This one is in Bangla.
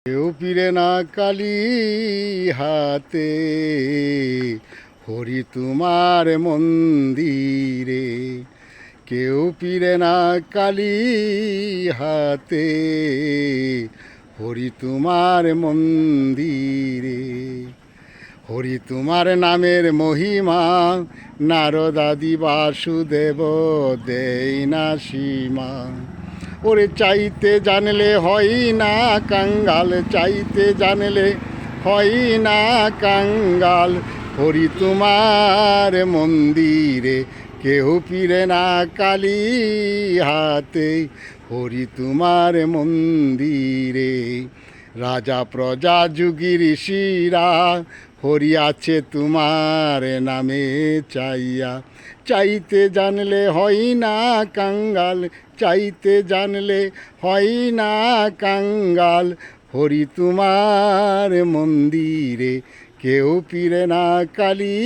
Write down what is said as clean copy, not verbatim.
কেউ পিরে না কালি হাতে, হরি তোমার মন্দিরে। কেউ পিরে না কালি হাতে, হরি তোমার মন্দিরে। হরি তোমার নামের মহিমা, নারদাদি বাসুদেব দেই না সীমা। ওরে চাইতে জানলে হয় না কাঙ্গাল, চাইতে জানলে হয় না কাঙ্গাল। হরি তোমার মন্দিরে কেউ পিরে না কালি হাতে, হরি তোমার মন্দিরে। রাজা প্রজা যুগী ঋষিরা হরি আছে তোমার নামে চাইয়া। চাইতে জানলে হয় না কাঙ্গাল, চাইতে জানলে হয় না কাঙ্গাল। হরি তোমার মন্দিরে কেউ পিরে না কালি।